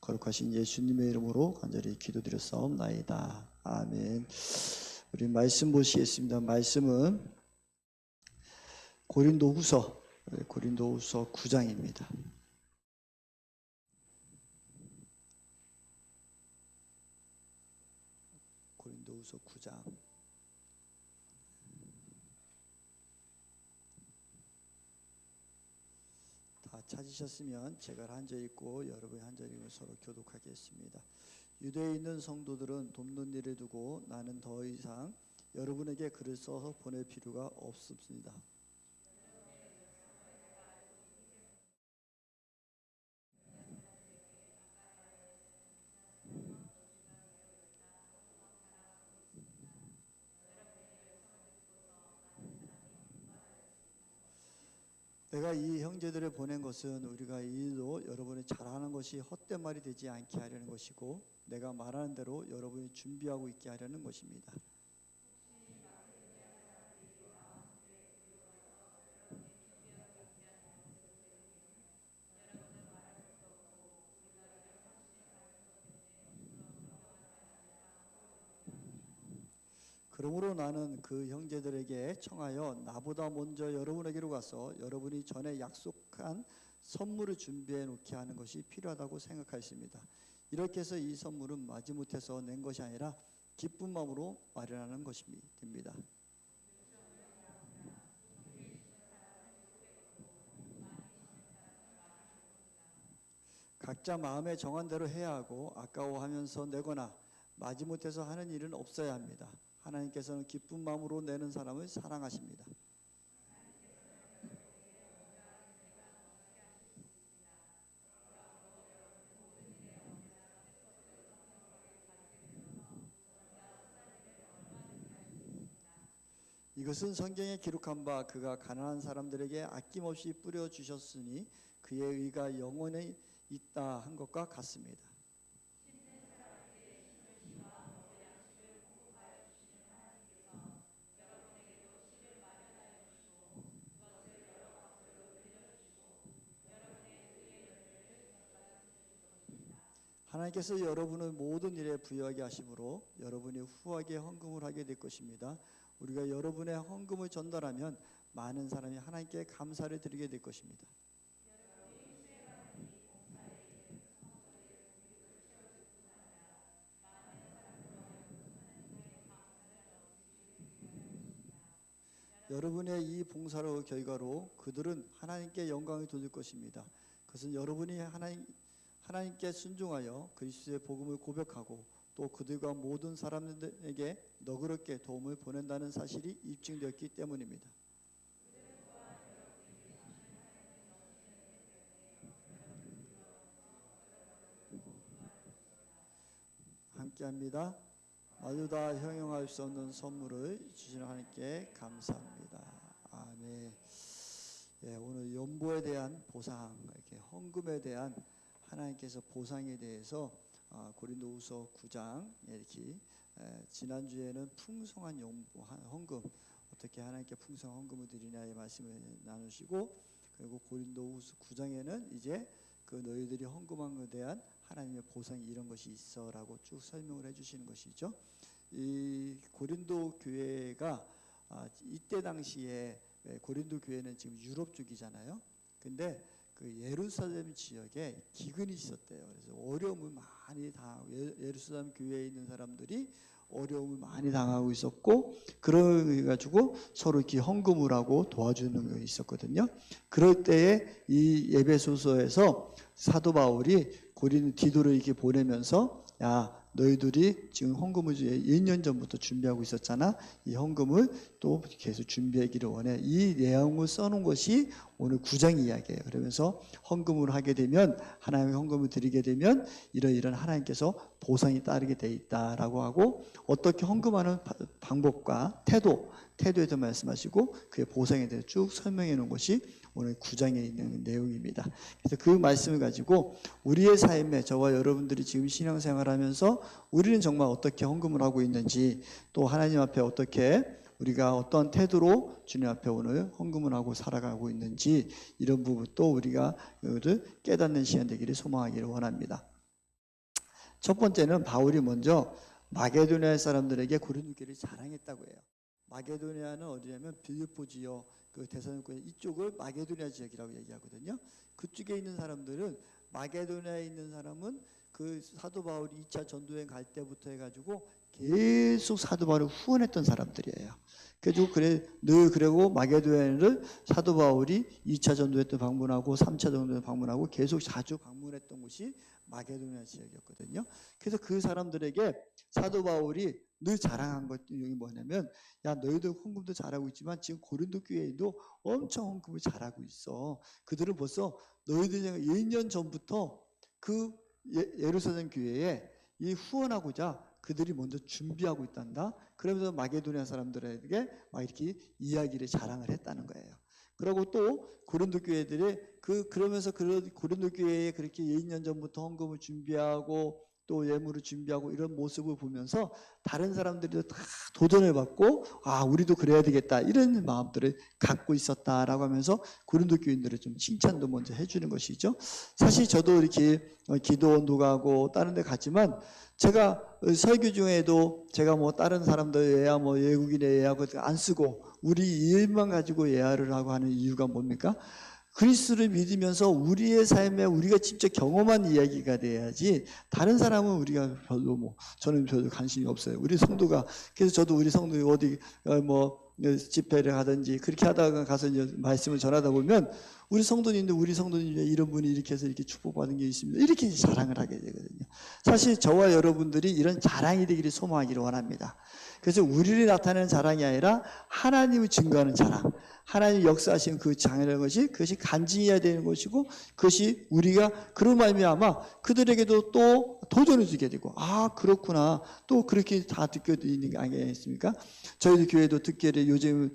거룩하신 예수님의 이름으로 간절히 기도드렸사옵나이다. 아멘. 우리 말씀 보시겠습니다. 말씀은 고린도후서 9장입니다. 고린도후서 9장. 다 찾으셨으면 제가 한 절 읽고 여러분이 한 절 읽고 서로 교독하겠습니다. 유대에 있는 성도들은 돕는 일을 두고 나는 더 이상 여러분에게 글을 써서 보낼 필요가 없습니다. 내가 이 형제들을 보낸 것은 우리가 이 일도 여러분이 잘하는 것이 헛된 말이 되지 않게 하려는 것이고 내가 말하는 대로 여러분이 준비하고 있게 하려는 것입니다. 그러므로 나는 그 형제들에게 청하여 나보다 먼저 여러분에게로 가서 여러분이 전에 약속한 선물을 준비해 놓게 하는 것이 필요하다고 생각하였습니다. 이렇게 해서 이 선물은 마지못해서 낸 것이 아니라 기쁜 마음으로 마련하는 것이 됩니다. 각자 마음에 정한 대로 해야 하고 아까워하면서 내거나 마지못해서 하는 일은 없어야 합니다. 하나님께서는 기쁜 마음으로 내는 사람을 사랑하십니다. 이것은 성경에 기록한 바 그가 가난한 사람들에게 아낌없이 뿌려 주셨으니 그의 의가 영원히 있다 한 것과 같습니다. 하나님께서 여러분을 모든 일에 부여하게 하심으로 여러분이 후하게 헌금을 하게 될 것입니다. 우리가 여러분의 헌금을 전달하면 많은 사람이 하나님께 감사를 드리게 될 것입니다. 여러분의 이 봉사의 결과로 그들은 하나님께 영광을 돌릴 것입니다. 그것은 여러분이 하나님께 순종하여 그리스도의 복음을 고백하고 또 그들과 모든 사람들에게 너그럽게 도움을 보낸다는 사실이 입증되었기 때문입니다. 함께합니다. 마주 다 형용할 수 없는 선물을 주시는 하나님께 감사합니다. 아멘. 예, 오늘 연보에 대한 보상, 이렇게 헌금에 대한 하나님께서 보상에 대해서 고린도후서 9장 이렇게 지난주에는 풍성한 헌금 어떻게 하나님께 풍성한 헌금을 드리냐의 말씀을 나누시고 그리고 고린도후서 9장에는 이제 그 너희들이 헌금한 것에 대한 하나님의 보상이 이런 것이 있어라고 쭉 설명을 해주시는 것이죠. 이 고린도 교회가 이때 당시에 고린도 교회는 지금 유럽 쪽이잖아요. 근데 그 예루살렘 지역에 기근이 있었대요. 그래서 어려움을 많이 당하고 예루살렘 교회에 있는 사람들이 어려움을 많이 당하고 있었고 그래 가지고 서로 이렇게 헌금을 하고 도와주는 게 있었거든요. 그럴 때에 이 에베소서에서 사도 바울이 디도를 이렇게 보내면서 야 너희들이 지금 헌금을 1년 전부터 준비하고 있었잖아. 이 헌금을 또 계속 준비하기를 원해. 이 내용을 써놓은 것이 오늘 9장 이야기예요. 그러면서 헌금을 하게 되면 하나님의 헌금을 드리게 되면 이런 하나님께서 보상이 따르게 돼 있다라고 하고 어떻게 헌금하는 방법과 태도에도 말씀하시고 그의 보상에 대해 쭉 설명해 놓은 것이 오늘 9장에 있는 내용입니다. 그래서 그 말씀을 가지고 우리의 삶에 저와 여러분들이 지금 신앙생활하면서 우리는 정말 어떻게 헌금을 하고 있는지 또 하나님 앞에 어떻게 우리가 어떤 태도로 주님 앞에 오늘 헌금을 하고 살아가고 있는지 이런 부분도 우리가 깨닫는 시간 되기를 소망하기를 원합니다. 첫 번째는 바울이 먼저 마게도니아 사람들에게 고린도 교회를 자랑했다고 해요. 마게도니아는 어디냐면 빌립보 지역, 그 데살로니가 이쪽을 마게도니아 지역이라고 얘기하거든요. 그쪽에 있는 사람들은, 마게도니아에 있는 사람은 그 사도 바울이 2차 전도여행 갈 때부터 해가지고 계속 사도 바울을 후원했던 사람들이에요. 그래가지고 그리고 마게도니아를 사도 바울이 2차 전도회 때 방문하고 3차 전도회 방문하고 계속 자주 방문했던 곳이 마게도니아 지역이었거든요. 그래서 그 사람들에게 사도 바울이 늘 자랑한 것이 뭐냐면, 야, 너희들 헌금도 잘하고 있지만 지금 고린도 교회도 엄청 헌금을 잘하고 있어. 그들은 벌써 너희들이 2년 전부터 그 예루살렘 교회에 이 후원하고자 그들이 먼저 준비하고 있단다. 그러면서 마게도니아 사람들에게 막 이렇게 이야기를 자랑을 했다는 거예요. 그리고 또 고린도 교회들이 그러면서 고린도 교회에 그렇게 2년 전부터 헌금을 준비하고 또 예물을 준비하고 이런 모습을 보면서 다른 사람들이 다 도전을 받고, 아, 우리도 그래야 되겠다, 이런 마음들을 갖고 있었다라고 하면서 고린도 교인들을 좀 칭찬도 먼저 해주는 것이죠. 사실 저도 이렇게 기도원도 가고 다른 데 갔지만, 제가 설교 중에도 제가 뭐 다른 사람들 예야, 뭐 외국인의 예야 안 쓰고 우리 일만 가지고 예야를 하고 하는 이유가 뭡니까? 그리스도를 믿으면서 우리의 삶에 우리가 직접 경험한 이야기가 돼야지, 다른 사람은 우리가 저는 별로 관심이 없어요. 우리 성도가, 그래서 저도 우리 성도 어디 뭐 집회를 하든지 그렇게 하다가 가서 이제 말씀을 전하다 보면, 우리 성도님들 이런 분이 이렇게 해서 이렇게 축복받은 게 있습니다, 이렇게 자랑을 하게 되거든요. 사실 저와 여러분들이 이런 자랑이 되기를 소망하기를 원합니다. 그래서 우리를 나타내는 자랑이 아니라 하나님을 증거하는 자랑, 하나님 역사하신 그 장이라는 것이, 그것이 간증해야 되는 것이고, 그것이 우리가 그런 말미암아 그들에게도 또 도전을 주게 되고, 아, 그렇구나, 또 그렇게 다 듣게 되는 게 아니겠습니까? 저희들 교회도 듣기를 요즘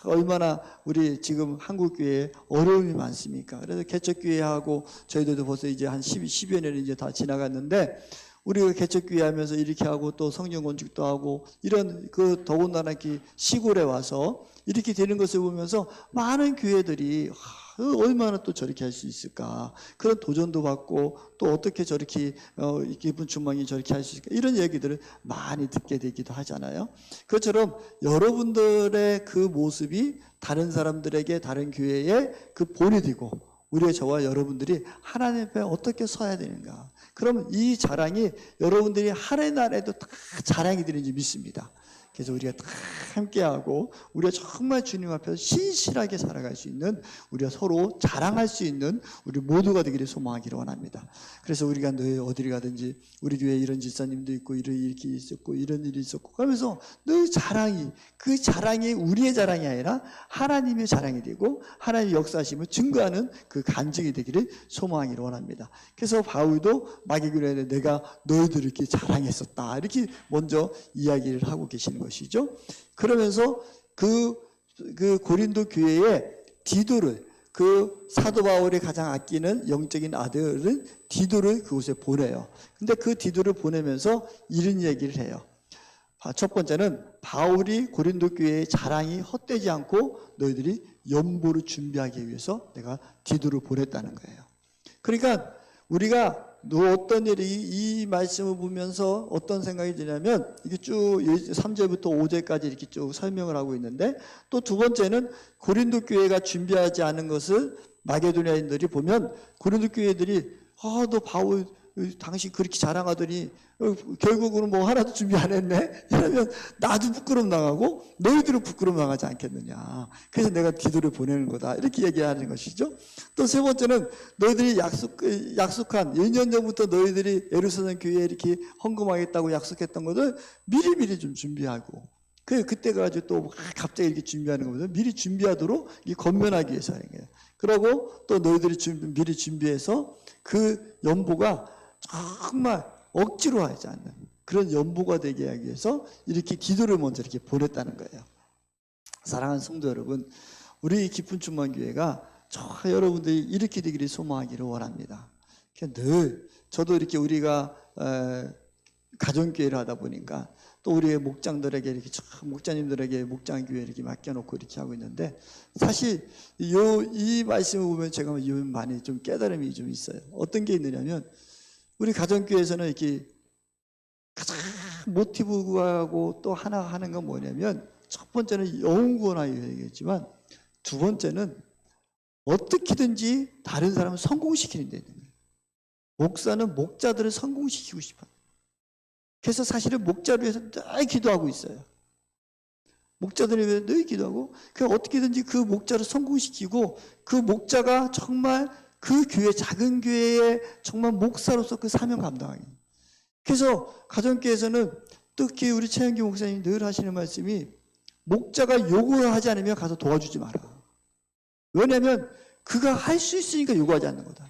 얼마나 우리 지금 한국 교회에 어려움이 많습니까? 그래서 개척교회하고 저희들도 벌써 이제 한 10여 년이 이제 다 지나갔는데, 우리가 개척교회 하면서 이렇게 하고 또 성경 건축도 하고 이런 더군다나 이렇게 시골에 와서 이렇게 되는 것을 보면서 많은 교회들이 얼마나 또 저렇게 할 수 있을까, 그런 도전도 받고, 또 어떻게 저렇게 기쁜 충만이 저렇게 할 수 있을까, 이런 얘기들을 많이 듣게 되기도 하잖아요. 그것처럼 여러분들의 그 모습이 다른 사람들에게, 다른 교회에 그 본이 되고, 우리의 저와 여러분들이 하나님 앞에 어떻게 서야 되는가, 그러면 이 자랑이 여러분들이 하나님 나라에도 다 자랑이 되는지 믿습니다. 그래서 우리가 다 함께하고 우리가 정말 주님 앞에서 신실하게 살아갈 수 있는, 우리가 서로 자랑할 수 있는 우리 모두가 되기를 소망하기를 원합니다. 그래서 우리가 늘 어디를 가든지 우리 교회에 이런 집사님도 있고 이렇게 있었고 이런 일이 있었고 하면서 늘 그 자랑이 우리의 자랑이 아니라 하나님의 자랑이 되고 하나님의 역사하심을 증거하는 그 간증이 되기를 소망하기를 원합니다. 그래서 바울도 마게도냐에 내가 너희들을 이렇게 자랑했었다, 이렇게 먼저 이야기를 하고 계시는 것이죠. 그러면서 그 고린도 교회에 디도를, 그 사도 바울이 가장 아끼는 영적인 아들은 디도를 그곳에 보내요. 근데 그 디도를 보내면서 이런 얘기를 해요. 첫 번째는 바울이 고린도 교회의 자랑이 헛되지 않고 너희들이 연보를 준비하기 위해서 내가 디도를 보냈다는 거예요. 그러니까 우리가 어떤 일이, 이 말씀을 보면서 어떤 생각이 드냐면, 이게 쭉 3절부터 5절까지 이렇게 쭉 설명을 하고 있는데, 또 두 번째는 고린도 교회가 준비하지 않은 것을 마게도냐인들이 보면, 고린도 교회들이 너 바울 당신 그렇게 자랑하더니 결국은 뭐 하나도 준비 안 했네, 이러면 나도 부끄러움 당하고 너희들은 부끄러움 당하지 않겠느냐, 그래서 내가 디도를 보내는 거다, 이렇게 얘기하는 것이죠. 또 세 번째는 너희들이 약속한 1년 전부터 너희들이 예루살렘 교회에 이렇게 헌금하겠다고 약속했던 것을 미리 좀 준비하고, 그때 가지고 또 갑자기 이렇게 준비하는 겁니다. 미리 준비하도록 건면하기 위해서 하는 거예요. 그리고 또 너희들이 미리 준비해서 그 연보가 정말 억지로 하지 않는 그런 연보가 되게 하기 위해서 이렇게 기도를 먼저 이렇게 보냈다는 거예요. 사랑하는 성도 여러분, 우리 깊은 충만 교회가 여러분들이 이렇게 되기를 소망하기를 원합니다. 늘 저도 이렇게 우리가 가정교회를 하다 보니까 또 우리의 목장들에게 이렇게 목자님들에게 목장교회 이렇게 맡겨놓고 이렇게 하고 있는데, 사실 이 말씀을 보면 제가 많이 좀 깨달음이 좀 있어요. 어떤 게 있느냐면, 우리 가정교회에서는 이렇게 가장 모티브하고 또 하나 하는 건 뭐냐면, 첫 번째는 영혼 구원하기 얘기했지만, 두 번째는 어떻게든지 다른 사람을 성공시키는 데 있는 거예요. 목사는 목자들을 성공시키고 싶어요. 그래서 사실은 목자를 위해서 늘 기도하고 있어요. 목자들을 위해서 늘 기도하고, 그 어떻게든지 그 목자를 성공시키고, 그 목자가 정말 그 교회, 작은 교회의 정말 목사로서 그 사명 감당하기. 그래서 가정교회에서는 특히 우리 최현기 목사님이 늘 하시는 말씀이, 목자가 요구를 하지 않으면 가서 도와주지 마라. 왜냐하면 그가 할 수 있으니까 요구하지 않는 거다.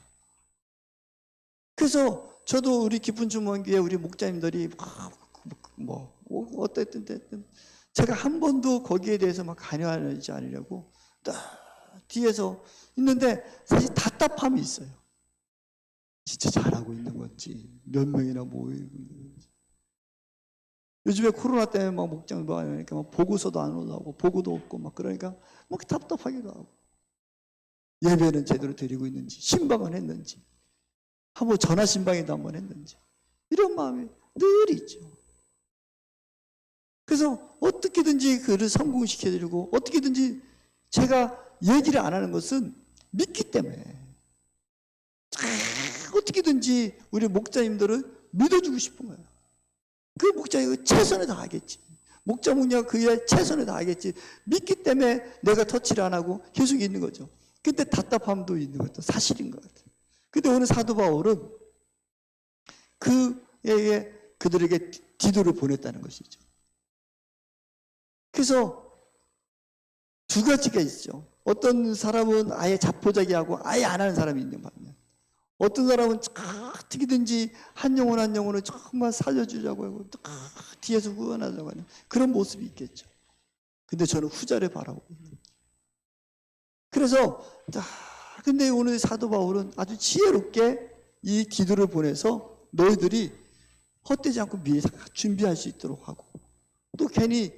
그래서 저도 우리 깊은 주문교회 우리 목자님들이 어쨌든 제가 한 번도 거기에 대해서 막 관여하지 않으려고 뒤에서 있는데, 사실 답답함이 있어요. 진짜 잘하고 있는 건지, 몇 명이나 모이고 있는 건지. 요즘에 코로나 때문에 막 목장 하니까 막 보고서도 안 올라오고 보고도 없고 막 그러니까 막 답답하기도 하고, 예배는 제대로 드리고 있는지, 신방은 했는지, 한번 전화 신방에도 한번 했는지, 이런 마음이 늘 있죠. 그래서 어떻게든지 그를 성공시켜드리고, 어떻게든지 제가 얘기를 안 하는 것은 믿기 때문에, 어떻게든지 우리 목자님들을 믿어주고 싶은 거예요. 그 목자가 최선을 다하겠지. 목자 목녀가 그의 최선을 다하겠지. 믿기 때문에 내가 터치를 안 하고 계속 있는 거죠. 근데 답답함도 있는 것도 사실인 것 같아요. 근데 오늘 사도 바울은 그들에게 디도를 보냈다는 것이죠. 그래서 두 가지가 있죠. 어떤 사람은 아예 자포자기하고 아예 안 하는 사람이 있는 반면, 어떤 사람은 어떻게든지 한 영혼을 정말 살려주려고 하고 뒤에서 후원하려고 하는 그런 모습이 있겠죠. 근데 저는 후자를 바라고 있는 거예요. 그래서 근데 오늘 사도 바울은 아주 지혜롭게 이 기도를 보내서 너희들이 헛되지 않고 미리 준비할 수 있도록 하고, 또 괜히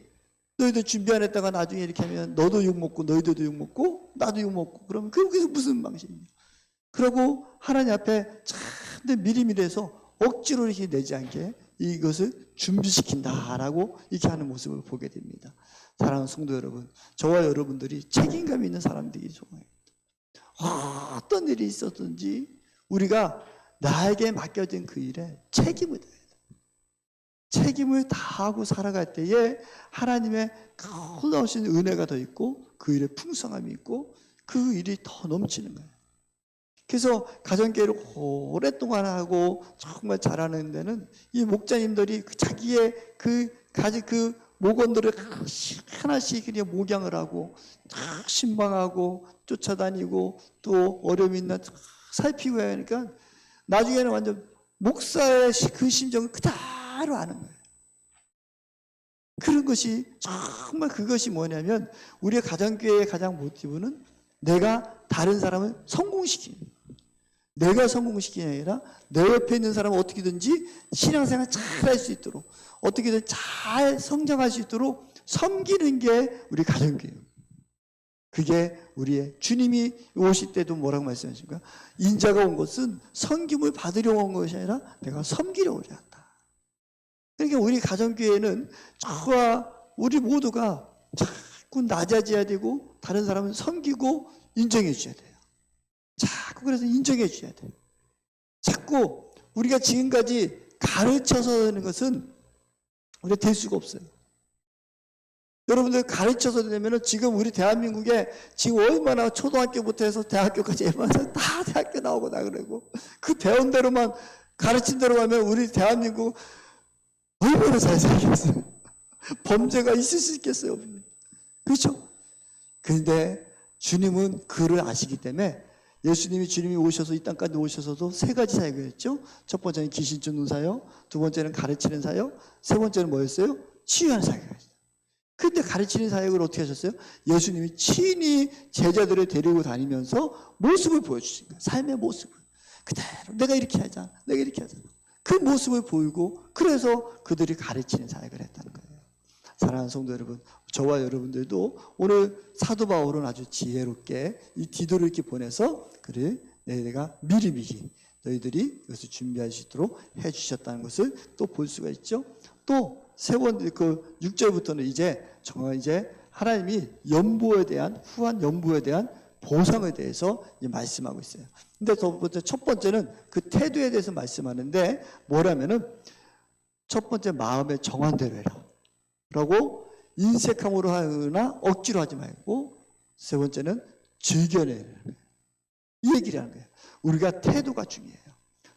너희들 준비 안 했다가 나중에 이렇게 하면 너도 욕먹고 너희들도 욕먹고 나도 욕먹고, 그러면 그게 무슨 방식이냐. 그러고 하나님 앞에 참 미리미리 해서 억지로 이렇게 내지 않게 이것을 준비시킨다라고 이렇게 하는 모습을 보게 됩니다. 사랑하는 성도 여러분, 저와 여러분들이 책임감 있는 사람들이 좋아요. 어떤 일이 있었든지 우리가 나에게 맡겨진 그 일에 책임을 다해야 돼요. 책임을 다하고 살아갈 때에 하나님의 놀라우신 은혜가 더 있고, 그 일에 풍성함이 있고, 그 일이 더 넘치는 거예요. 그래서 가정교회를 오랫동안 하고 정말 잘하는 데는 이 목자님들이 자기의 그 목원들을 하나씩 그냥 목양을 하고 신방하고 쫓아다니고 또 어려움이 있나 살피고 해야 하니까 나중에는 완전 목사의 그 심정을 그대로 아는 거예요. 그런 것이 정말, 그것이 뭐냐면 우리의 가정교회의 가장 모티브는 내가 다른 사람을 성공시키는 거예요. 내가 성공시키는 게 아니라 내 옆에 있는 사람을 어떻게든지 신앙생활 잘 할 수 있도록, 어떻게든 잘 성장할 수 있도록 섬기는 게 우리 가정교회예요. 그게 우리의, 주님이 오실 때도 뭐라고 말씀하십니까? 인자가 온 것은 섬김을 받으려고 온 것이 아니라 내가 섬기려고 왔다. 그러니까 우리 가정교회는 저와 우리 모두가 자꾸 낮아져야 되고 다른 사람을 섬기고 인정해 줘야 돼요. 자꾸 그래서 인정해 줘야 돼요. 자꾸 우리가 지금까지 가르쳐서 하는 것은 우리가 될 수가 없어요. 여러분들 가르쳐서 되면은 지금 우리 대한민국에 지금 얼마나 초등학교부터 해서 대학교까지 애만서 다 대학교 나오고 나 그러고 그 배운 대로만 가르친 대로 가면 우리 대한민국 얼마나 잘 살겠어요. 범죄가 있을 수 있겠어요. 그렇죠? 그런데 주님은 그를 아시기 때문에 주님이 오셔서 이 땅까지 오셔서도 세 가지 사역을 했죠. 첫 번째는 귀신 쫓는 사역, 두 번째는 가르치는 사역, 세 번째는 뭐였어요? 치유하는 사역을 했어요. 그때 가르치는 사역을 어떻게 하셨어요? 예수님이 친히 제자들을 데리고 다니면서 모습을 보여주신 거예요. 삶의 모습을. 그대로 내가 이렇게 하자, 내가 이렇게 하자. 그 모습을 보이고, 그래서 그들이 가르치는 사역을 했다는 거예요. 사랑하는 성도 여러분, 저와 여러분들도 오늘 사도 바울은 아주 지혜롭게 이 디도를 이렇게 보내서 그를 내가 미리미리 너희들이 이것을 준비할 수 있도록 해주셨다는 것을 또 볼 수가 있죠. 또 세 번 그 6절부터는 이제 정말 이제 하나님이 연보에 대한 후한 연보에 대한 보상에 대해서 말씀하고 있어요. 근데 첫 번째는 그 태도에 대해서 말씀하는데 뭐라면은 첫 번째 마음의 정한대로 해라 라고 인색함으로 하거나 억지로 하지 말고 세 번째는 즐겨내라 이 얘기를 하는 거예요. 우리가 태도가 중요해요.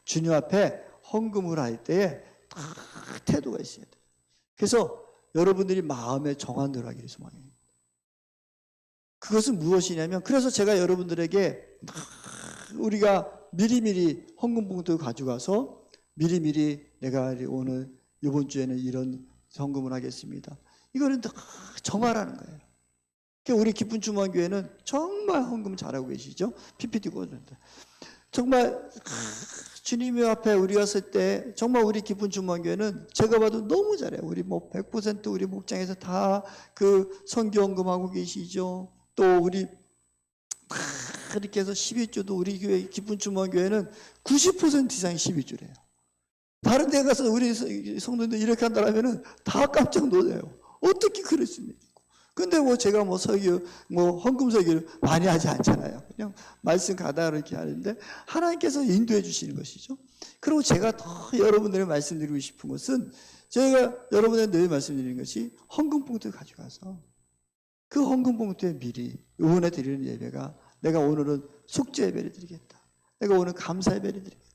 주님 앞에 헌금을 할 때에 다 태도가 있어야 돼요. 그래서 여러분들이 마음의 정한대로 하기를 소망해요. 그것은 무엇이냐면 그래서 제가 여러분들에게 우리가 미리미리 헌금 봉투를 가져가서 미리미리 내가 오늘 이번 주에는 이런 헌금을 하겠습니다. 이거는 다 정하라는 거예요. 그러니까 우리 기쁜 주만교회는 정말 헌금 잘하고 계시죠? PPT 꽂는다. 정말 주님의 앞에 우리가 설 때 정말 우리 기쁜 주만교회는 제가 봐도 너무 잘해요. 우리 100% 우리 목장에서 다 그 선교헌금하고 계시죠. 또 우리 이렇게 해서 12주도 우리 교회 기쁜 주만교회는 90% 이상이 12주래요. 다른 데 가서 우리 성도들 이렇게 한다면은 다 깜짝 놀라요. 어떻게 그럴 수 있는지. 근데 제가 설교, 헌금 설교를 많이 하지 않잖아요. 그냥 말씀 가다가 이렇게 하는데 하나님께서 인도해 주시는 것이죠. 그리고 제가 더 여러분들에게 말씀드리고 싶은 것은 제가 여러분에게 늘 말씀드리는 것이 헌금 봉투를 가져가서 그 헌금 봉투에 미리 응원해 드리는 예배가 내가 오늘은 속죄 예배를 드리겠다. 내가 오늘 감사 예배를 드리겠다.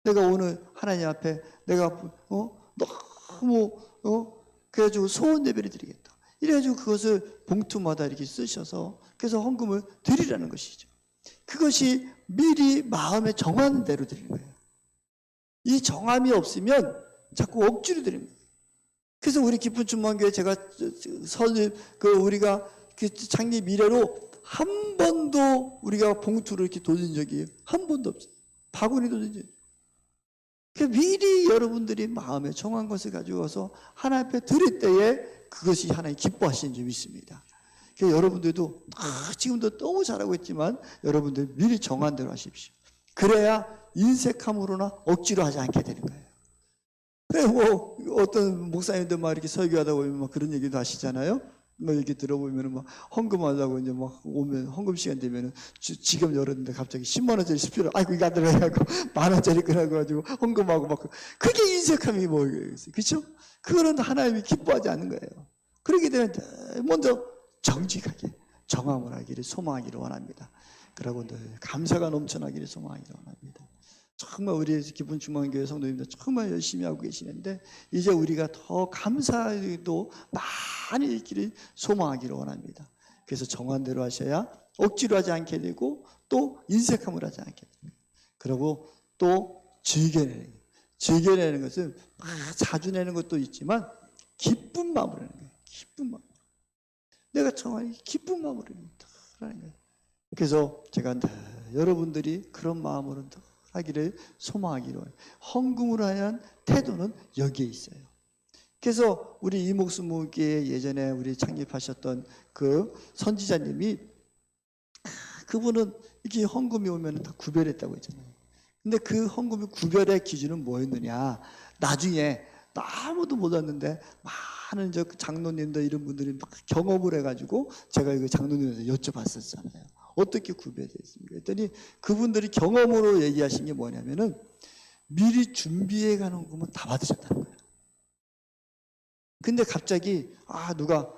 내가 오늘 하나님 앞에 내가 너무 그래가지고 소원 예배를 드리겠다. 이래가지고 그것을 봉투마다 이렇게 쓰셔서 그래서 헌금을 드리라는 것이죠. 그것이 미리 마음에 정하는 대로 드리는 거예요. 이 정함이 없으면 자꾸 억지로 드립니다. 그래서 우리 기쁜 주만교회 제가 우리가 그 창립 이래로 한 번도 우리가 봉투를 이렇게 돌린 적이 한 번도 없어요. 바구니 돌린 적이. 미리 여러분들이 마음에 정한 것을 가지고서 하나님 앞에 드릴 때에 그것이 하나님 기뻐하시는 줄 믿습니다. 그래서 여러분들도 지금도 너무 잘하고 있지만 여러분들 미리 정한 대로 하십시오. 그래야 인색함으로나 억지로 하지 않게 되는 거예요. 그래 어떤 목사님들 막 이렇게 설교하다 보면 막 그런 얘기도 하시잖아요. 이렇게 들어보면은 막 헌금하려고 이제 막 오면 헌금 시간 되면은 지금 열었는데 갑자기 10만 원짜리 10표 아이고 이거 안 들어가고 만 원짜리 끊어가지고 헌금하고 막 그게 인색함이 뭐겠어요, 그렇죠? 그거는 하나님이 기뻐하지 않는 거예요. 그렇게 되면 먼저 정직하게 정함을 하기를 소망하기를 원합니다. 그러고 늘 감사가 넘쳐나기를 소망하기를 원합니다. 정말 우리 기쁜 주만교회 성도님들 정말 열심히 하고 계시는데 이제 우리가 더 감사도 많이 있기를 소망하기를 원합니다. 그래서 정한 대로 하셔야 억지로 하지 않게 되고 또 인색함을 하지 않게 됩니다. 그리고 또 즐겨내는 것은 자주 내는 것도 있지만 기쁜 마음으로 내는 거예요. 기쁜 마음. 내가 정말 기쁜 마음으로 하는 거예요. 그래서 제가 여러분들이 그런 마음으로 하기를 소망하기로 해요. 헌금으로 하는 태도는 여기에 있어요. 그래서 우리 이목수목교회 예전에 우리 창립하셨던 그 선지자님이 그분은 이렇게 헌금이 오면 다 구별했다고 했잖아요. 근데 그 헌금의 구별의 기준은 뭐였느냐? 나중에 아무도 몰랐는데 많은 장로님들 이런 분들이 막 경험을 해가지고 제가 이거 장로님한테 여쭤봤었잖아요. 어떻게 구별됐습니까? 그랬더니 그분들이 경험으로 얘기하신 게 뭐냐면은 미리 준비해 가는 거면 다 받으셨다는 거예요. 근데 갑자기 누가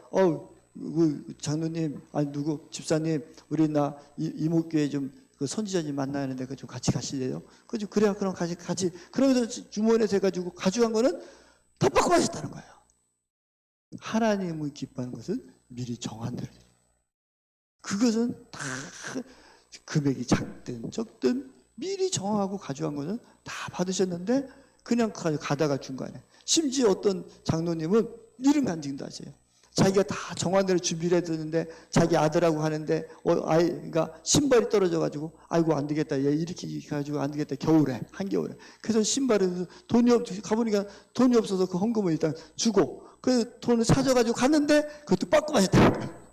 장로님 누구 집사님 우리 나 이목교회 좀 그 선지자님 만나야 하는데 그 좀 같이 가실래요? 그래요. 그럼 같이 그러면서 주머니에서 해가지고 가져간 거는 다 받고 가셨다는 거예요. 하나님을 기뻐하는 것은 미리 정한 대로. 그것은 다 금액이 작든 적든 미리 정하고 가져간 것은 다 받으셨는데 그냥 가다가 중간에 심지어 어떤 장로님은 이런 간증도 하세요. 자기가 다 정한 대로 준비를 해두는데 자기 아들하고 하는데 아이가 신발이 떨어져가지고 아이고 안 되겠다 얘 이렇게 가지고 안 되겠다 겨울에 한겨울에 그래서 신발을 돈이 가보니까 돈이 없어서 그 헌금을 일단 주고 그 돈을 찾아가지고 갔는데 그것도 받고 가셨다는 거예요.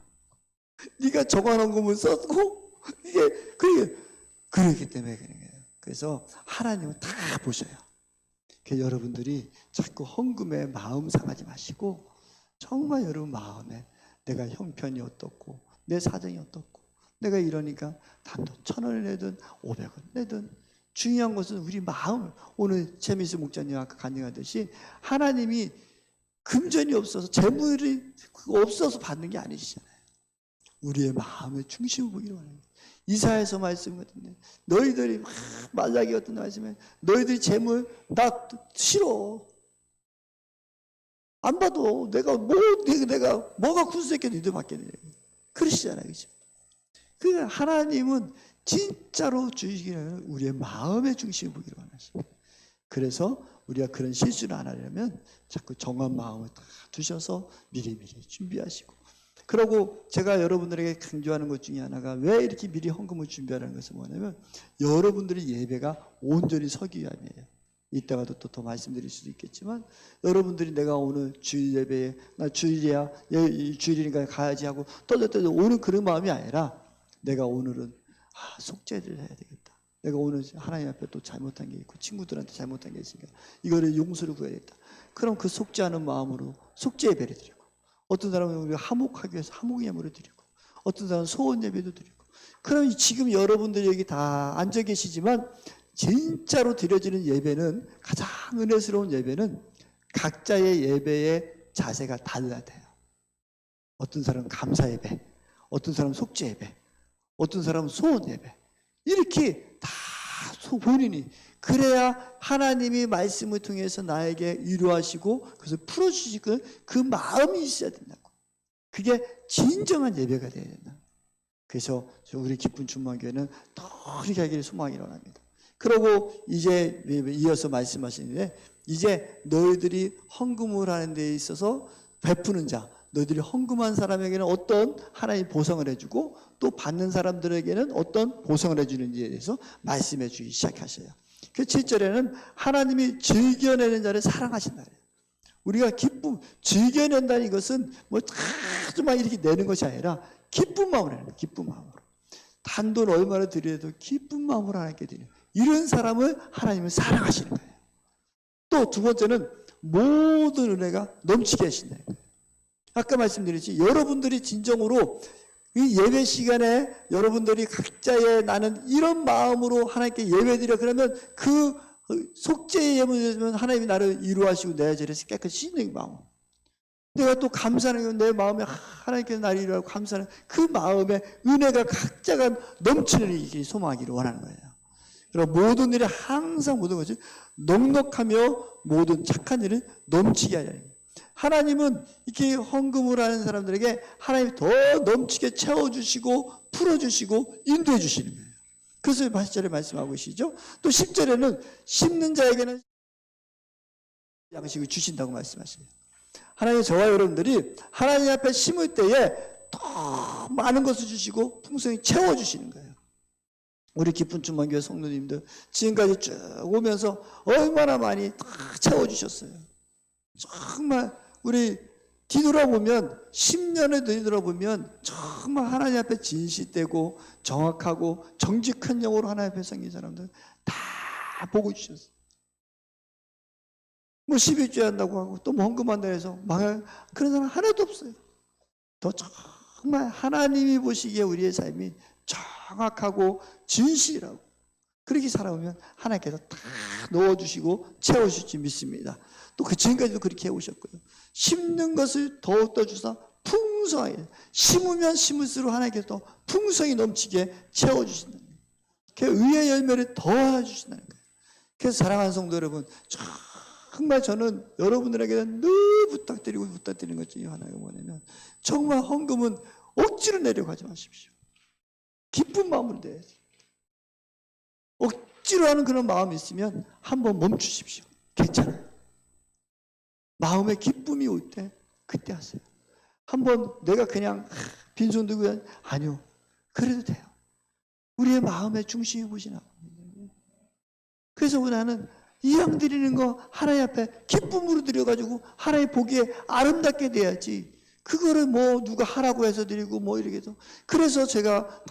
네가 정한 헌금을 썼고 이게 그러기 때문에 그런 거예요. 그래서 하나님은 다 보셔요. 그래서 여러분들이 자꾸 헌금에 마음 상하지 마시고 정말 여러분 마음에 내가 형편이 어떻고 내 사정이 어떻고 내가 이러니까 단돈 1,000원을 내든 500원 내든 중요한 것은 우리 마음을, 오늘 최민수 목사님 아까 간증하듯이 하나님이 금전이 없어서 재물이 없어서 받는 게 아니시잖아요. 우리의 마음의 중심을 보기를 원합니다. 이사야서 말씀 같은데 너희들이 말라기 같은 말씀에 너희들이 재물 나 싫어 안 봐도 내가 뭐가 군수했게 너희들 받겠냐 그러시잖아요. 그렇죠? 그 하나님은 진짜로 주시기는 우리의 마음의 중심을 보기를 원하십니다. 그래서 우리가 그런 실수를 안 하려면 자꾸 정한 마음을 다 두셔서 미리미리 준비하시고, 그리고 제가 여러분들에게 강조하는 것 중에 하나가 왜 이렇게 미리 헌금을 준비하라는 것은 뭐냐면 여러분들의 예배가 온전히 서기 위함이에요. 이따가도 또 더 말씀드릴 수도 있겠지만 여러분들이 내가 오늘 주일 예배에 나 주일이야 주일이니까 가야지 하고 떨려 오는 그런 마음이 아니라 내가 오늘은 속죄를 해야 되겠다. 내가 오늘 하나님 앞에 또 잘못한 게 있고 친구들한테 잘못한 게 있으니까 이거를 용서를 구해야겠다. 그럼 그 속죄하는 마음으로 속죄 예배를 드리고, 어떤 사람은 우리가 화목하기 위해서 화목 예물을 드리고, 어떤 사람은 소원 예배도 드리고. 그럼 지금 여러분들이 여기 다 앉아 계시지만 진짜로 드려지는 예배는, 가장 은혜스러운 예배는 각자의 예배의 자세가 달라야 돼요. 어떤 사람은 감사 예배, 어떤 사람은 속죄 예배, 어떤 사람은 소원 예배, 이렇게 다 본인이, 그래야 하나님이 말씀을 통해서 나에게 위로하시고 그래서 풀어주시고 그 마음이 있어야 된다고. 그게 진정한 예배가 되어야 된다. 그래서 우리 기쁜 충만교회는 더 그렇게 하기를 소망이 원합니다. 그리고 이제 이어서 말씀하시는데, 이제 너희들이 헌금을 하는 데 있어서 베푸는 자, 너희들이 헌금한 사람에게는 어떤 하나님 보상을 해주고 또 받는 사람들에게는 어떤 보상을 해주는지에 대해서 말씀해 주기 시작하셔요. 그 7절에는 하나님이 즐겨내는 자를 사랑하신다. 우리가 기쁨, 즐겨낸다는 것은 뭐 아주 막 이렇게 내는 것이 아니라 기쁜 마음으로 내는 거예요. 기쁜 마음으로. 단돈 얼마나 드려도 기쁜 마음으로 하나님께 드리는, 이런 사람을 하나님은 사랑하시는 거예요. 또 두 번째는 모든 은혜가 넘치게 하신다. 아까 말씀드렸지, 여러분들이 진정으로 이 예배 시간에 여러분들이 각자의 나는 이런 마음으로 하나님께 예배드려, 그러면 그 속죄의 예물이면 하나님이 나를 위로하시고 내 자리에서 깨끗이 씻는 마음, 내가 또 감사하는 내 마음에 하나님께서 나를 위로하고 감사하는 그 마음에 은혜가 각자가 넘치는 일이 소망하기를 원하는 거예요. 그리고 모든 일에 항상 모든 것이 넉넉하며 모든 착한 일을 넘치게 하려. 하나님은 이렇게 헌금을 하는 사람들에게 하나님이 더 넘치게 채워주시고 풀어주시고 인도해 주시는 거예요. 그래서 8절에 말씀하고 계시죠. 또 10절에는 심는 자에게는 양식을 주신다고 말씀하시네요. 하나님, 저와 여러분들이 하나님 앞에 심을 때에 더 많은 것을 주시고 풍성히 채워주시는 거예요. 우리 기쁜 충만교회 성도님들 지금까지 쭉 오면서 얼마나 많이 다 채워주셨어요. 정말 우리 뒤돌아보면 10년을 뒤돌아보면 정말 하나님 앞에 진실되고 정확하고 정직한 영으로 하나님 앞에 섬긴 사람들 다 보고 주셨어요. 뭐 11조 한다고 하고 또 헌금한다 해서 망할 그런 사람 하나도 없어요. 더 정말 하나님이 보시기에 우리의 삶이 정확하고 진실하고 그렇게 살아오면 하나님께서 다 넣어주시고 채워주실 줄 믿습니다. 또 그 지금까지도 그렇게 해오셨고요. 심는 것을 더욱더 주사 풍성하게, 심으면 심을수록 하나님께서 더 풍성히 넘치게 채워주신다는 거예요. 그 의의 열매를 더해주신다는 거예요. 그래서 사랑하는 성도 여러분, 정말 저는 여러분들에게는 늘 부탁드리는 것 중에 하나가 뭐냐면, 정말 헌금은 억지로 내려가지 마십시오. 기쁜 마음으로 내야 돼요. 억지로 하는 그런 마음이 있으면 한번 멈추십시오. 괜찮아요. 마음에 기쁨이 올 때 그때 하세요. 한번 내가 그냥 빈손 들고 아니요. 그래도 돼요. 우리의 마음의 중심이 보시나. 그래서 나는 이왕 드리는 거 하나님 앞에 기쁨으로 드려가지고 하나님 보기에 아름답게 돼야지. 그거를 뭐 누가 하라고 해서 드리고 뭐 이렇게 해서. 그래서 제가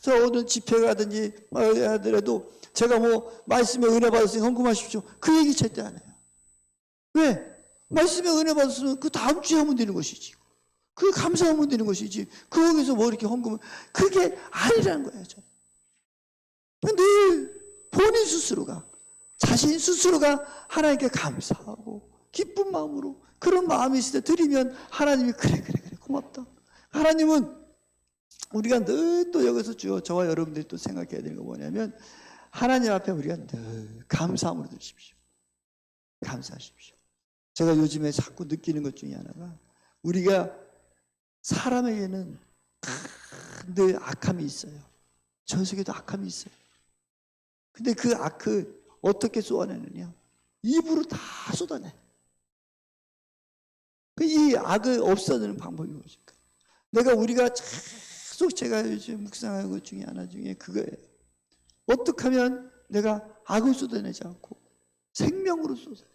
저 어느 집회 가든지 하더라도 제가 뭐 말씀에 은혜 받았으니 헌금하십시오. 그 얘기 절대 안 해요. 왜? 말씀에 은혜 받았으면 그 다음 주에 하면 되는 것이지. 그 감사하면 되는 것이지. 거기서 뭐 이렇게 헌금을, 그게 아니라는 거예요. 늘 본인 스스로가, 자신 스스로가 하나님께 감사하고 기쁜 마음으로 그런 마음이 있을 때 드리면 하나님이 그래 고맙다. 하나님은 우리가 늘 또 여기서 저와 여러분들이 또 생각해야 되는 거 뭐냐면 하나님 앞에 우리가 늘 감사함으로 드십시오. 감사하십시오. 제가 요즘에 자꾸 느끼는 것 중에 하나가 우리가 사람에게는 늘 악함이 있어요. 전 세계도 악함이 있어요. 근데 그 악을 어떻게 쏟아내느냐? 입으로 다 쏟아내. 이 악을 없애는 방법이 무엇일까? 우리가 계속 제가 요즘 묵상하는 것 중에 하나 중에 그거예요. 어떻게 하면 내가 악을 쏟아내지 않고 생명으로 쏟아낼까?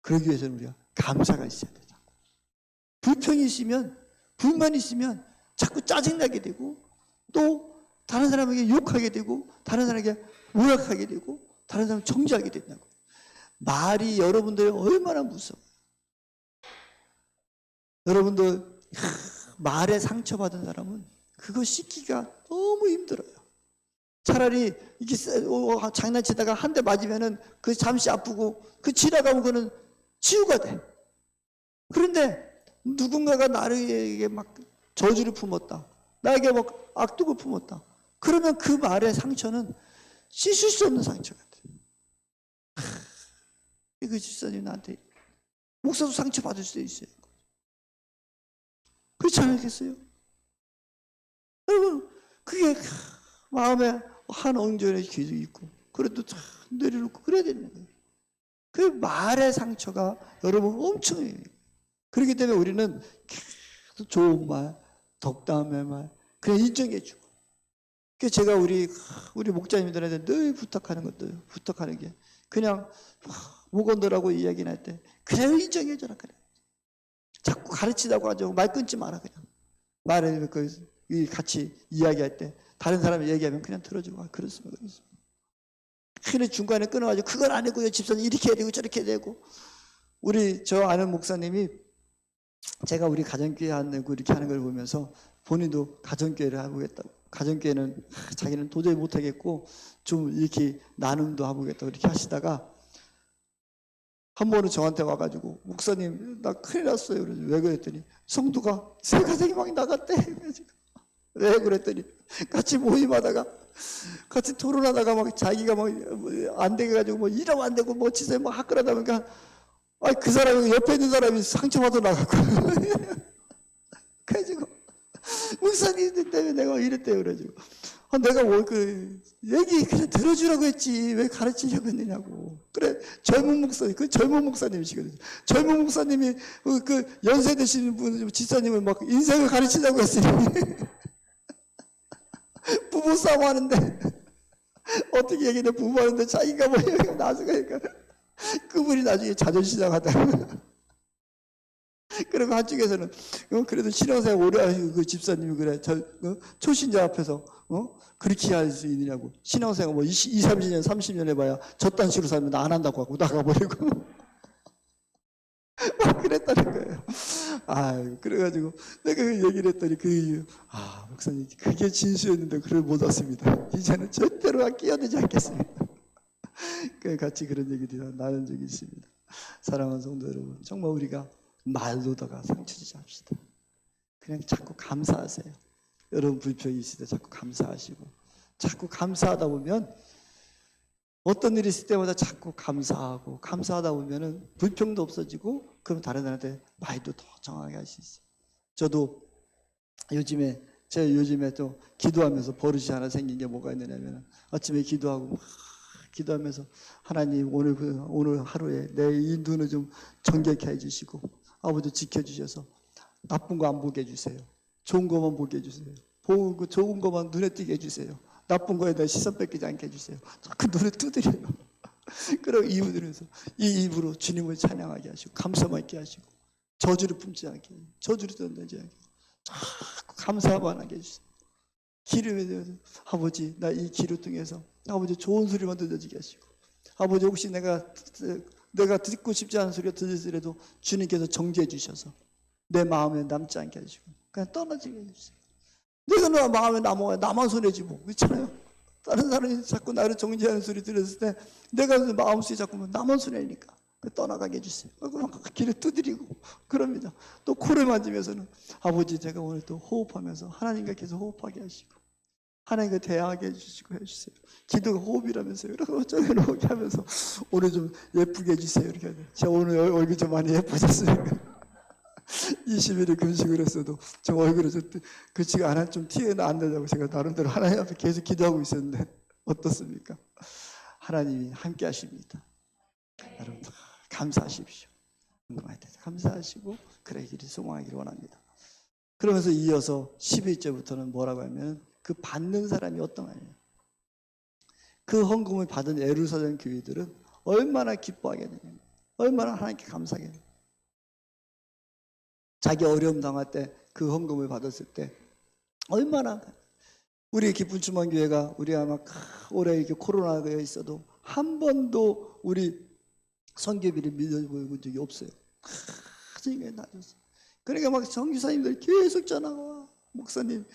그러기 위해서는 우리가 감사가 있어야 돼. 불평이 있으면, 불만이 있으면 자꾸 짜증나게 되고 또 다른 사람에게 욕하게 되고 다른 사람에게 모욕하게 되고 다른 사람을 정죄하게 된다고. 말이 여러분들 얼마나 무서워요. 여러분들 말에 상처받은 사람은 그거 씻기가 너무 힘들어요. 차라리 이렇게 장난치다가 한 대 맞으면은 그 잠시 아프고 그 지나가면 그는 치유가 돼. 그런데 누군가가 나에게 막 저주를 품었다. 나에게 막 악독을 품었다. 그러면 그 말의 상처는 씻을 수 없는 상처가 돼. 그 집사님 나한테 목사도 상처받을 수 있어요. 그렇지 않겠어요? 여러분, 그게 마음에 한 엉절의 기도 있고, 그래도 내려놓고 그래야 되는 거예요. 그 말의 상처가 여러분 엄청, 그렇기 때문에 우리는 계속 좋은 말, 덕담의 말, 그냥 인정해주고. 그래서 제가 우리 목자님들한테 늘 부탁하는 게, 그냥 목원들하고 이야기를 할 때, 그냥 인정해줘라, 그래. 자꾸 가르치다고 하죠. 말 끊지 마라, 그냥. 말을 같이 이야기할 때, 다른 사람이 얘기하면 그냥 들어주고, 그렇습니다. 그래 중간에 끊어가지고, 그건 안 했고요. 집사님 이렇게 해야 되고, 저렇게 해야 되고. 저 아는 목사님이 제가 우리 가정교회 하고 이렇게 하는 걸 보면서 본인도 가정교회를 해보겠다고. 가정교회는 자기는 도저히 못하겠고, 좀 이렇게 나눔도 해보겠다고 이렇게 하시다가, 한 번은 저한테 와가지고 목사님 나 큰일 났어요. 왜 그랬더니 성도가 새 가정이 막 나갔대. 왜 그랬더니 같이 모임하다가 같이 토론하다가 막 자기가 막 안 되게 가지고 뭐 일하면 안 되고 뭐 지세 막 학그러다 보니까 그 사람이 옆에 있는 사람이 상처받아 나갔고 그래가지고 목사님 때문에 내가 이랬대요. 그래가지고 내가 뭐 얘기 그냥 들어주라고 했지 왜 가르치려고 했느냐고. 그래 젊은 목사님이시거든요. 젊은 목사님이 그 연세 드시는 분 집사님을 막 인생을 가르치자고 했으니 부부 싸움 하는데 어떻게 얘기해. 부부하는데 자기가 뭐 나중에 그분이 나중에 자존심 상하다. 그리고 한쪽에서는 그래도 신앙생활 오래 하시고 그 집사님이 그래 초신자 앞에서 그렇게 할 수 있느냐고. 신앙생활 뭐 30년 30년 해봐야 저딴 식으로 살면 나 안 한다고 하고 나가버리고 막 그랬다는 거예요. 그래가지고 내가 그 얘기를 했더니 목사님 그게 진수였는데 그걸 못 왔습니다. 이제는 절대로 끼어들지 않겠습니다. 같이 그런 얘기를 나눈 적이 있습니다. 사랑하는 성도 여러분, 정말 우리가 말로다가 상처 주지 합시다. 그냥 자꾸 감사하세요. 여러분 불평이 있을 때 자꾸 감사하시고, 자꾸 감사하다 보면 어떤 일이 있을 때마다 자꾸 감사하고, 감사하다 보면은 불평도 없어지고, 그럼 다른 사람한테 말도 더 정확하게 할 수 있어요. 저도 요즘에 또 기도하면서 버릇이 하나 생긴 게 뭐가 있느냐면, 아침에 기도하고 기도하면서 하나님 오늘 하루에 내 이 눈을 좀 정결케 해주시고 아버지 지켜주셔서 나쁜 거 안 보게 해주세요. 좋은 것만 보게 해주세요. 좋은 것만 눈에 띄게 해주세요. 나쁜 거에 대해 시선 뺏기지 않게 해주세요. 그 눈을 두드려요. 그리고 입으로서 이 입으로 주님을 찬양하게 하시고 감사만 있게 하시고 저주를 품지 않게, 저주를 던지지 않게 자꾸 감사만 하게 해주세요. 기름에 대해서 아버지 나 이 기름 통해서 아버지 좋은 소리만 들려지게 하시고, 아버지 혹시 내가 듣고 싶지 않은 소리가 들리더라도 주님께서 정죄해 주셔서 내 마음에 남지 않게 해주시고 그냥 떠나지게 해주세요. 내가 너 마음에 남아야 나만 손해지고 그렇잖아요. 다른 사람이 자꾸 나를 정죄하는 소리 들었을 때 내가 마음속에 자꾸 나만 손해니까 떠나가게 해주세요. 길을 두드리고 그럽니다. 또 코를 만지면서는 아버지 제가 오늘 또 호흡하면서 하나님과 계속 호흡하게 하시고 하나님과 대화하게 해주시고 해주세요. 기도가 호흡이라면서요. 이러고 어쩌게 하면서 오늘 좀 예쁘게 해주세요. 이렇게 하죠. 제가 오늘 얼굴 좀 많이 예뻐졌으니까 20일을 금식을 했어도 저 얼굴에 그치가 안 한 좀 티가 안 나자고 제가 나름대로 하나님 앞에 계속 기도하고 있었는데 어떻습니까? 하나님이 함께 하십니다. 여러분 감사하십시오. 감사하시고 그래 길이 소망하기를 원합니다. 그러면서 이어서 11절부터는 뭐라고 하면 그 받는 사람이 어떤 아니에요. 그 헌금을 받은 예루살렘 교회들은 얼마나 기뻐하게 되냐면 얼마나 하나님께 감사하게 돼요. 자기 어려움 당할 때 그 헌금을 받았을 때 얼마나 우리 기쁜 주만 교회가 우리가 막 올해 이렇게 코로나가 있어도 한 번도 우리 선교비를 밀어본 적이 없어요. 그러니까 막 선교사님들 계속 전화가 와. 목사님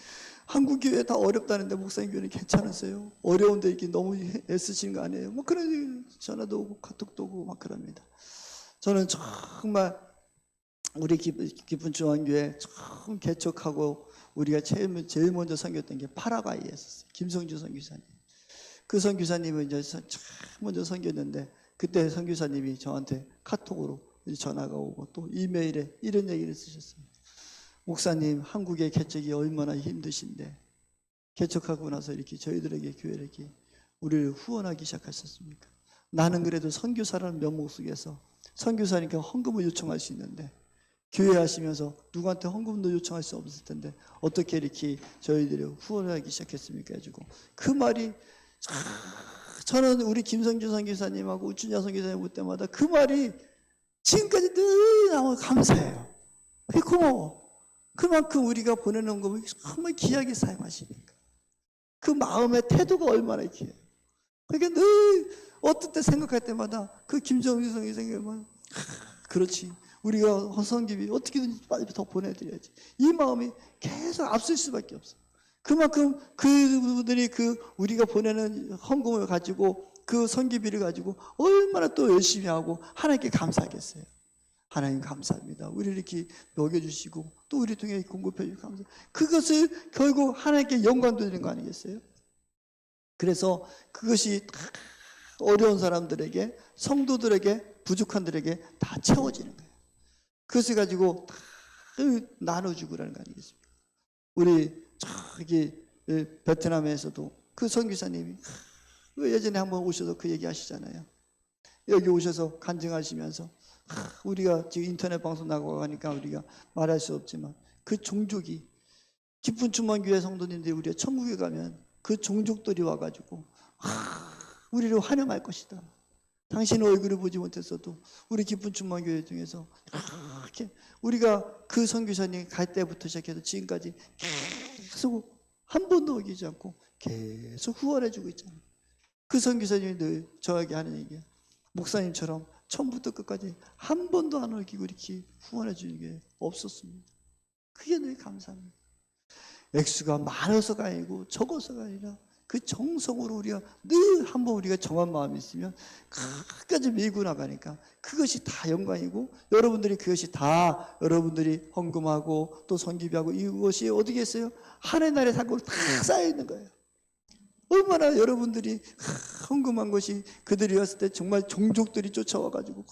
한국 교회 다 어렵다는데 목사님 교회는 괜찮으세요? 어려운데 이렇게 너무 애쓰시는 거 아니에요? 뭐 그런 전화도 오고 카톡도 오고 막 그럽니다. 저는 정말 우리 기쁜 중앙교회 처음 개척하고 우리가 제일 먼저 선교했던 게 파라과이였었어요. 김성주 선교사님. 그 선교사님은 이제 먼저 선교했는데 그때 선교사님이 저한테 카톡으로 전화가 오고 또 이메일에 이런 얘기를 쓰셨어요. 목사님, 한국의 개척이 얼마나 힘드신데 개척하고 나서 이렇게 저희들에게 교회를 이렇게 우리를 후원하기 시작하셨습니까? 나는 그래도 선교사라는 면목 속에서 선교사니까 헌금을 요청할 수 있는데 교회 하시면서 누구한테 헌금도 요청할 수 없을 텐데 어떻게 이렇게 저희들이 후원을 하기 시작했습니까? 해주고 그 말이 저는 우리 김성준 선교사님하고 우춘자 선교사님 볼 때마다 그 말이 지금까지 늘 나오고 감사해요. 그게 고마워. 그만큼 우리가 보내는 거 정말 귀하게 사용하시니까 그 마음의 태도가 얼마나 귀해요. 그러니까 늘 어떤 때 생각할 때마다 그 김정일 선교사님은 그렇지 우리가 허성기비 어떻게든지 빨리 더 보내드려야지 이 마음이 계속 앞설 수밖에 없어. 그만큼 그분들이 우리가 보내는 헌금을 가지고 그 선기비를 가지고 얼마나 또 열심히 하고 하나님께 감사하겠어요. 하나님 감사합니다. 우리를 이렇게 먹여주시고 또 우리 통해 공급해 주시고 감사. 그것을 결국 하나님께 영광 돌리는 거 아니겠어요? 그래서 그것이 어려운 사람들에게 성도들에게 부족한들에게 다 채워지는 거예요. 그것을 가지고 다 나눠주고라는 거 아니겠습니까? 우리 저기 베트남에서도 그 선교사님이 예전에 한번 오셔서 그 얘기 하시잖아요. 여기 오셔서 간증하시면서 우리가 지금 인터넷 방송 나가고 가니까 우리가 말할 수 없지만 그 종족이 기쁜 주만교회 성도님들이 우리가 천국에 가면 그 종족들이 와가지고 우리를 환영할 것이다. 당신의 얼굴을 보지 못했어도 우리 기쁜 주만교회 중에서 이렇게 우리가 그 선교사님 갈 때부터 시작해서 지금까지 계속 한 번도 어기지 않고 계속 후원해주고 있잖아요. 그 선교사님이 늘 저에게 하는 얘기야. 목사님처럼 처음부터 끝까지 한 번도 안 어기고 이렇게 후원해주는 게 없었습니다. 그게 늘 감사합니다. 액수가 많아서가 아니고 적어서가 아니라 그 정성으로 우리가 늘 한번 우리가 정한 마음이 있으면 끝까지 밀고 나가니까 그것이 다 영광이고 여러분들이 그것이 다 여러분들이 헌금하고 또 선기비하고 이것이 어디겠어요? 하늘 나라의 상급으로 다 쌓여 있는 거예요. 얼마나 여러분들이 헌금한 것이 그들이 왔을 때 정말 종족들이 쫓아와가지고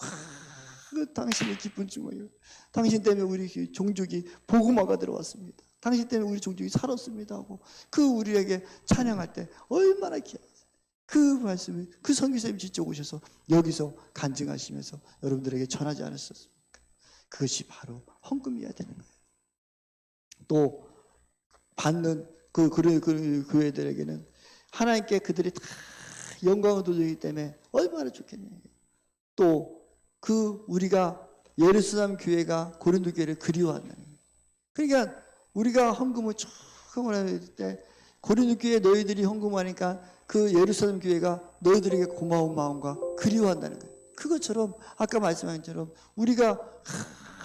당신의 기쁜 주머니 당신 때문에 우리 종족이 복음화가 들어왔습니다. 당신 때문에 우리 종족이 살았습니다 하고 그 우리에게 찬양할 때 얼마나 귀하세요. 그 말씀을 그 선교사님이 직접 오셔서 여기서 간증하시면서 여러분들에게 전하지 않으셨습니까? 그것이 바로 헌금이어야 되는 거예요. 또 받는 그 교회들에게는 하나님께 그들이 다 영광을 돌리기 때문에 얼마나 좋겠냐고. 또 우리가 예루살렘 교회가 고린도 교회를 그리워한다는 거예요. 그러니까 우리가 헌금을 조금을 할 때 고린도 교회 너희들이 헌금하니까 그 예루살렘 교회가 너희들에게 고마운 마음과 그리워한다는 거예요. 그것처럼 아까 말씀하신 것처럼 우리가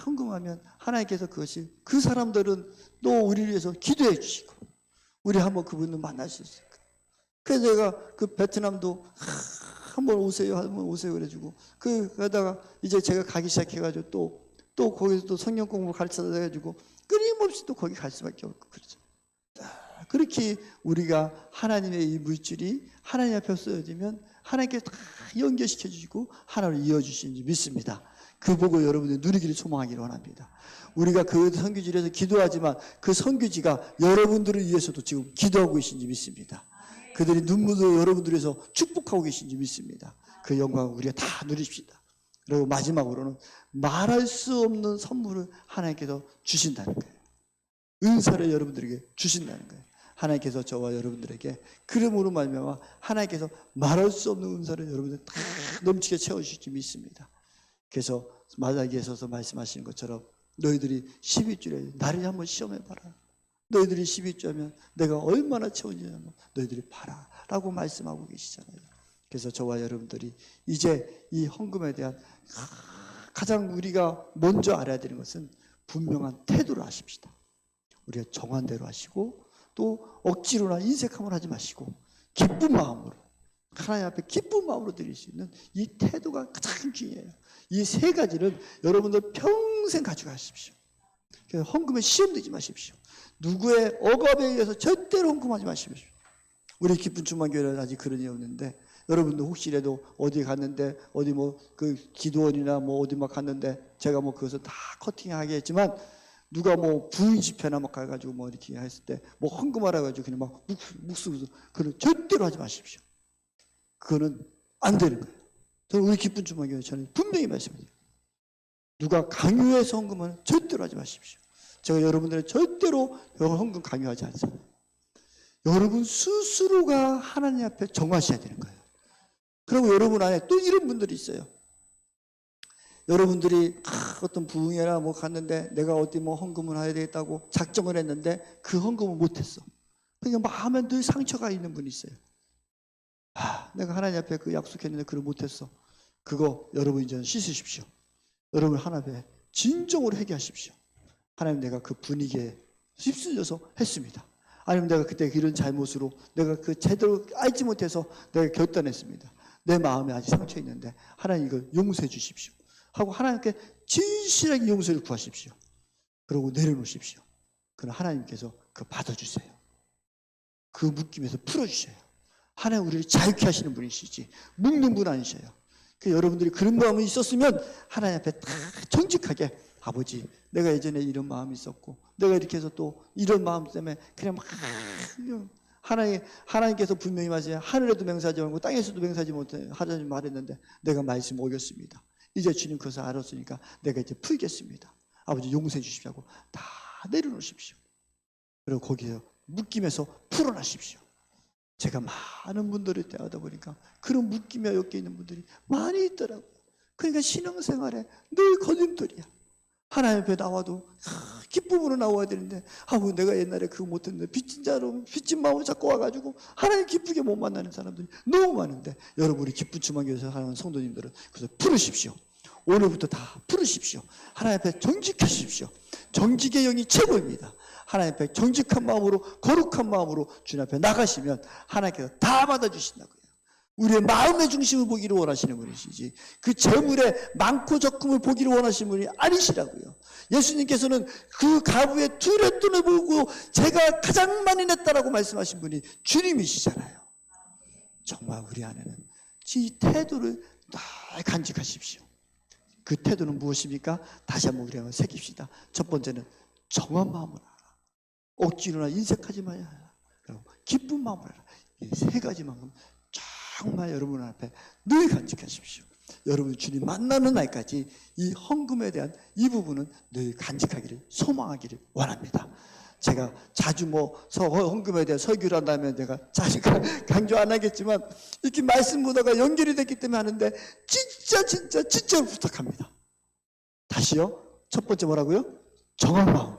헌금하면 하나님께서 그것이 그 사람들은 또 우리를 위해서 기도해 주시고 우리 한번 그분을 만날 수 있어요. 그래서 제가 그 베트남도 한번 오세요 그래가지고 그러다가 이제 제가 가기 시작해가지고 또 거기서 또 성경 공부 가르쳐가지고 끊임없이 또 거기 갈 수밖에 없고 그러죠. 그렇게 우리가 하나님의 이 물질이 하나님 앞에 쓰여지면 하나님께 다 연결시켜 주시고 하나님을 이어주시는지 믿습니다. 그 보고 여러분들이 누리기를 소망하기를 원합니다. 우리가 그 선교지에서 기도하지만 그 선교지가 여러분들을 위해서도 지금 기도하고 계신지 믿습니다. 그들이 눈물로 여러분들을 위해서 축복하고 계신지 믿습니다. 그 영광을 우리가 다 누립시다. 그리고 마지막으로는 말할 수 없는 선물을 하나님께서 주신다는 거예요. 은사를 여러분들에게 주신다는 거예요. 하나님께서 저와 여러분들에게 그름으로 말미암아 하나님께서 말할 수 없는 은사를 여러분들 다 넘치게 채워주실지 믿습니다. 그래서 마지막에 서서 말씀하시는 것처럼 너희들이 12주에 나를 한번 시험해봐라. 너희들이 12주하면 내가 얼마나 채워지냐 너희들이 봐라 라고 말씀하고 계시잖아요. 그래서 저와 여러분들이 이제 이 헌금에 대한 가장 우리가 먼저 알아야 되는 것은 분명한 태도를 하십시다. 우리가 정한 대로 하시고 또 억지로나 인색함을 하지 마시고 기쁜 마음으로 하나님 앞에 기쁜 마음으로 드릴 수 있는 이 태도가 가장 중요해요. 이 세 가지를 여러분들 평생 가져가십시오. 그래서 헌금에 시험 들지 마십시오. 누구의 억압에 의해서 절대로 헌금하지 마십시오. 우리 기쁜 충만교회는 아직 그런 일이 없는데 여러분들 혹시라도 어디 갔는데 어디 뭐 그 기도원이나 뭐 어디 막 갔는데 제가 뭐 그것을 다 커팅하게 했지만 누가 뭐 부인 집회나 막 가가지고 뭐 이렇게 했을 때 뭐 헌금하라 가지고 그냥 막 묵수묵수 그런 절대로 하지 마십시오. 그거는 안 되는 거예요. 저는 우리 기쁜 주말교회 저는 분명히 말씀드려요. 누가 강요해서 헌금은 절대로 하지 마십시오. 제가 여러분들은 절대로 헌금 강요하지 않습니다. 여러분 스스로가 하나님 앞에 정하셔야 되는 거예요. 그리고 여러분 안에 또 이런 분들이 있어요. 여러분들이 어떤 부흥회나 뭐 갔는데 내가 어디 뭐 헌금을 해야 되겠다고 작정을 했는데 그 헌금을 못했어. 그러니까 마음에 늘 상처가 있는 분이 있어요. 내가 하나님 앞에 그 약속했는데 그걸 못했어. 그거 여러분 이제 씻으십시오. 여러분 하나님 앞에 진정으로 회개하십시오. 하나님 내가 그 분위기에 휩쓸려서 했습니다. 아니면 내가 그때 이런 잘못으로 내가 그 제대로 알지 못해서 내가 결단했습니다. 내 마음에 아직 상처 있는데 하나님 이걸 용서해 주십시오. 하고 하나님께 진실하게 용서를 구하십시오. 그러고 내려놓으십시오. 그럼 하나님께서 그 받아주세요. 그 묶임에서 풀어주셔요. 하나님 우리를 자유케 하시는 분이시지 묶는 분 아니셔요. 그 여러분들이 그런 마음이 있었으면 하나님 앞에 다 정직하게 아버지 내가 예전에 이런 마음이 있었고 내가 이렇게 해서 또 이런 마음 때문에 그냥 막 하나님께서 분명히 말씀하세요. 하늘에도 맹세하지 말고 땅에서도 맹세하지 못해 하자니 말했는데 내가 말씀 어겼습니다. 이제 주님 그것을 알았으니까 내가 이제 풀겠습니다. 아버지 용서해 주십시오. 다 내려놓으십시오. 그리고 거기에 묶임에서 풀어나십시오. 제가 많은 분들을 대하다 보니까 그런 묶임에 엮여 있는 분들이 많이 있더라고요. 그러니까 신앙생활에 늘 걸림돌이야. 하나님 앞에 나와도 기쁨으로 나와야 되는데 내가 옛날에 그거 못했는데 빚진 마음으로 자꾸 와가지고 하나님 기쁘게 못 만나는 사람들이 너무 많은데 여러분 우리 기쁜 주만교회에서 하는 성도님들은 그래서 풀으십시오. 오늘부터 다 풀으십시오. 하나님 앞에 정직하십시오. 정직의 영이 최고입니다. 하나님 앞에 정직한 마음으로 거룩한 마음으로 주님 앞에 나가시면 하나님께서 다 받아주신다고요. 우리의 마음의 중심을 보기를 원하시는 분이시지 그 재물의 많고 적음을 보기를 원하시는 분이 아니시라고요. 예수님께서는 그 가부의 두레돈을 보고 제가 가장 많이 냈다라고 말씀하신 분이 주님이시잖아요. 정말 우리 안에는 이 태도를 잘 간직하십시오. 그 태도는 무엇입니까? 다시 한번 우리 한번 새깁시다. 첫 번째는 정한 마음으로 하라. 억지로나 인색하지 마야 하라. 기쁜 마음으로 하라. 이 세 가지만큼 정말 여러분 앞에 늘 간직하십시오. 여러분 주님 만나는 날까지 이 헌금에 대한 이 부분은 늘 간직하기를 소망하기를 원합니다. 제가 자주 헌금에 대한 설교를 한다면 내가 자주 강조 안 하겠지만 이렇게 말씀 보다가 연결이 됐기 때문에 하는데 진짜 부탁합니다. 다시요. 첫 번째 뭐라고요? 정한 마음.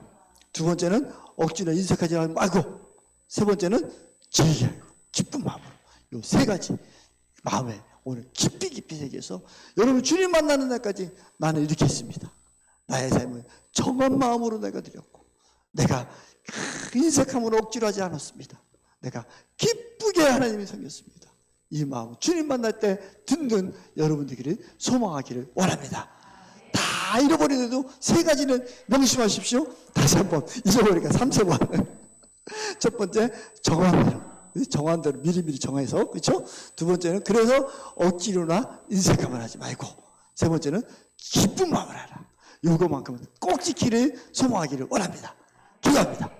두 번째는 억지나 인색하지 말고. 세 번째는 즐겨요. 기쁜 마음으로. 요 세 가지 마음에 오늘 깊이 새겨서 여러분 주님 만나는 날까지 나는 이렇게 했습니다. 나의 삶은 정한 마음으로 내가 드렸고, 내가 인색함으로 억지로 하지 않았습니다. 내가 기쁘게 하나님이 섬겼습니다. 이 마음 주님 만날 때 듣는 여러분들끼리 소망하기를 원합니다. 다 잃어버리더라도 세 가지는 명심하십시오. 다시 한번 잊어버리니까 3세번. 첫 번째, 정한 대로 미리미리 정해서, 그렇죠? 두 번째는 그래서 억지로나 인색함을 하지 말고, 세 번째는 기쁜 마음을 하라. 요거만큼은 꼭 지키를 소망하기를 원합니다. 기도합니다.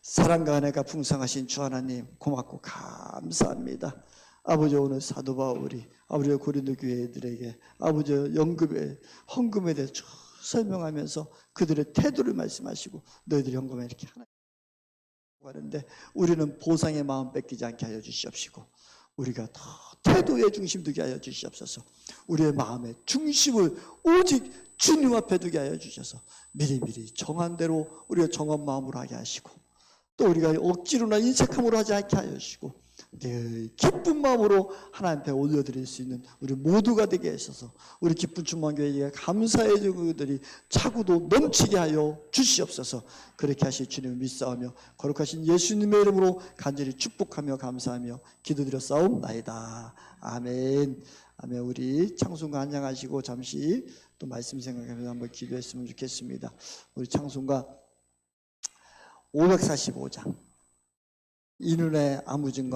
사랑과 은혜가 풍성하신 주 하나님 고맙고 감사합니다. 아버지, 오늘 사도 바울이 아버지 고린도 교회들에게 아버지 연금에 헌금에 대해 쭉 설명하면서 그들의 태도를 말씀하시고, 너희들이 헌금에 이렇게 하는데 우리는 보상의 마음 뺏기지 않게 하여 주시옵시고, 우리가 더 태도에 중심 두게 하여 주시옵소서. 우리의 마음의 중심을 오직 주님 앞에 두게 하여 주셔서 미리미리 정한 대로 우리가 정한 마음으로 하게 하시고, 또 우리가 억지로나 인색함으로 하지 않게 하여 주시고, 늘 기쁜 마음으로 하나님 앞에 올려드릴 수 있는 우리 모두가 되게 하셔서 우리 기쁜 충만교회에 감사의 그들이 차고도 넘치게 하여 주시옵소서. 그렇게 하실 주님을 믿사오며 거룩하신 예수님의 이름으로 간절히 축복하며 감사하며 기도드렸사옵나이다. 아멘. 아멘. 우리 창순과 한양하시고 잠시 또 말씀 생각하면서 한번 기도했으면 좋겠습니다. 우리 창순과 545장 이 눈에 아무 증거